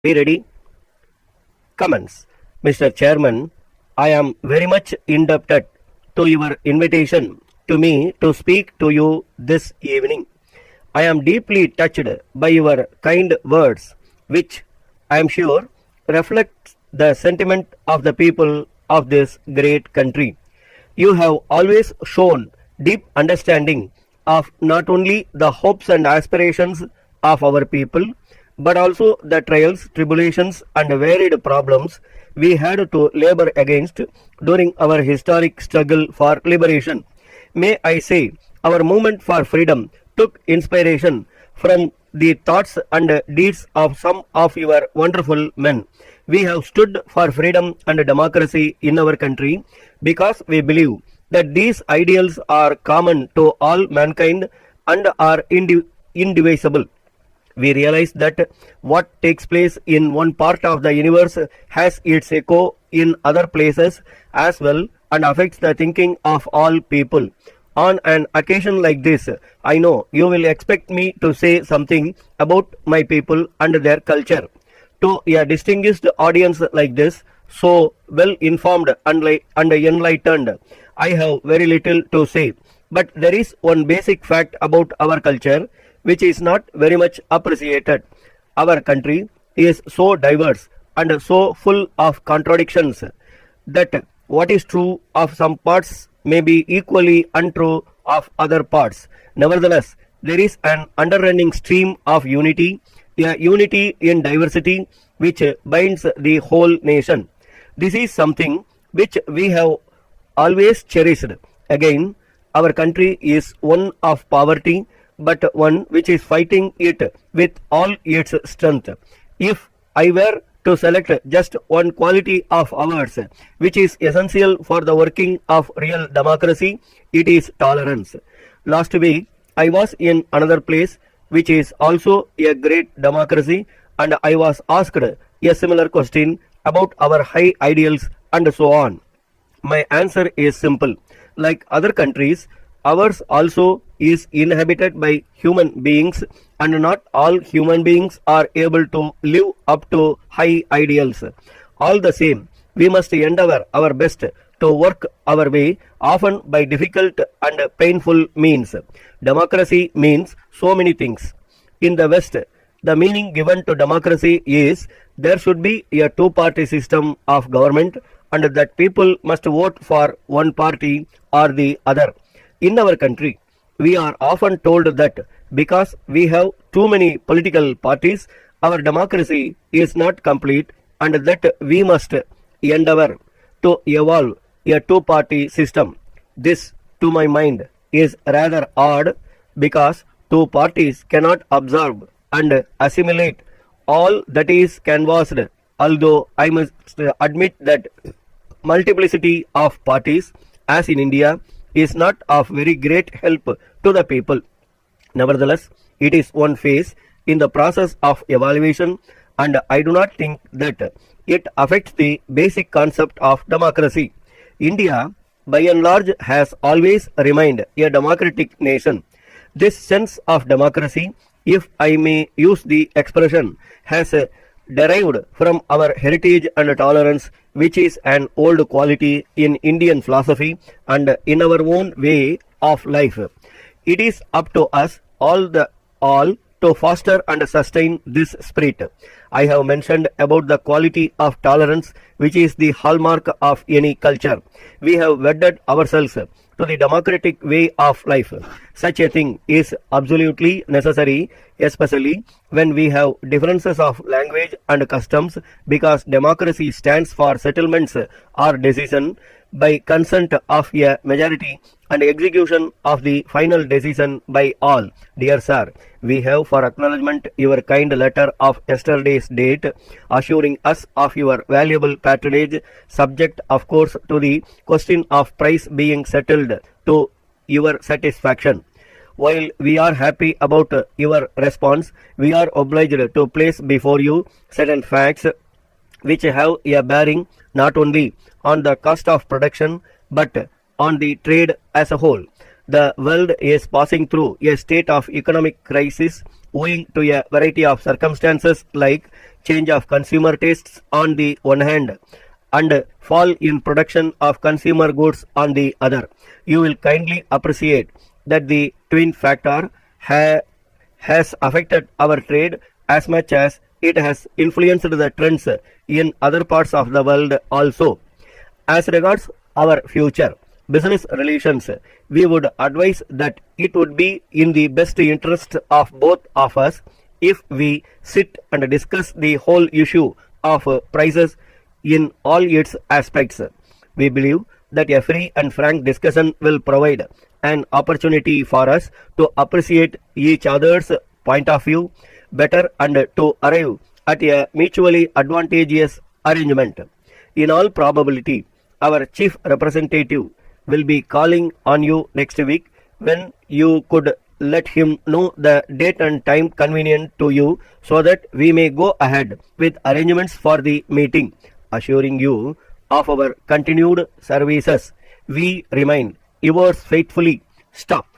Be ready? Comments. Mr. Chairman, I am very much indebted to your invitation to me to speak to you this evening. I am deeply touched by your kind words, which I am sure reflects the sentiment of the people of this great country. You have always shown deep understanding of not only the hopes and aspirations of our people, but also the trials, tribulations, and varied problems we had to labor against during our historic struggle for liberation. May I say, our movement for freedom took inspiration from the thoughts and deeds of some of your wonderful men. We have stood for freedom and democracy in our country because we believe that these ideals are common to all mankind and are indivisible. We realize that what takes place in one part of the universe has its echo in other places as well and affects the thinking of all people. On an occasion like this, I know you will expect me to say something about my people and their culture. To a distinguished audience like this, so well informed and enlightened, I have very little to say. But there is one basic fact about our culture which is not very much appreciated. Our country is so diverse and so full of contradictions that what is true of some parts may be equally untrue of other parts. Nevertheless, there is an underrunning stream of unity, a unity in diversity which binds the whole nation. This is something which we have always cherished. Again, our country is one of poverty, but one which is fighting it with all its strength. If I were to select just one quality of ours, which is essential for the working of real democracy, it is tolerance. Last week, I was in another place which is also a great democracy, and I was asked a similar question about our high ideals and so on. My answer is simple. Like other countries, ours also is inhabited by human beings, and not all human beings are able to live up to high ideals. All the same, we must endeavor our best to work our way, often by difficult and painful means. Democracy means so many things. In the West, the meaning given to democracy is there should be a two-party system of government and that people must vote for one party or the other. In our country, we are often told that because we have too many political parties, our democracy is not complete and that we must endeavor to evolve a two-party system. This, to my mind, is rather odd because two parties cannot absorb and assimilate all that is canvassed, although I must admit that multiplicity of parties, as in India, is not of very great help to the people. Nevertheless, it is one phase in the process of evaluation, and I do not think that it affects the basic concept of democracy. India, by and large, has always remained a democratic nation. This sense of democracy, if I may use the expression, has derived from our heritage and tolerance, which is an old quality in Indian philosophy and in our own way of life. It is up to us all to foster and sustain this spirit. I have mentioned about the quality of tolerance, which is the hallmark of any culture. We have wedded ourselves to the democratic way of life. Such a thing is absolutely necessary, especially when we have differences of language and customs, because democracy stands for settlements or decision by consent of a majority and execution of the final decision by all. Dear sir, we have for acknowledgement your kind letter of yesterday's date, assuring us of your valuable patronage, subject of course to the question of price being settled to your satisfaction. While we are happy about your response, we are obliged to place before you certain facts which have a bearing not only on the cost of production but on the trade as a whole. The world is passing through a state of economic crisis owing to a variety of circumstances like change of consumer tastes on the one hand and fall in production of consumer goods on the other, you will kindly appreciate that the twin factor has affected our trade as much as it has influenced the trends in other parts of the world also. As regards our future business relations, we would advise that it would be in the best interest of both of us if we sit and discuss the whole issue of prices in all its aspects. We believe that a free and frank discussion will provide an opportunity for us to appreciate each other's point of view better and to arrive at a mutually advantageous arrangement. In all probability, our chief representative will be calling on you next week, when you could let him know the date and time convenient to you so that we may go ahead with arrangements for the meeting. Assuring you of our continued services, we remain yours faithfully, Stop.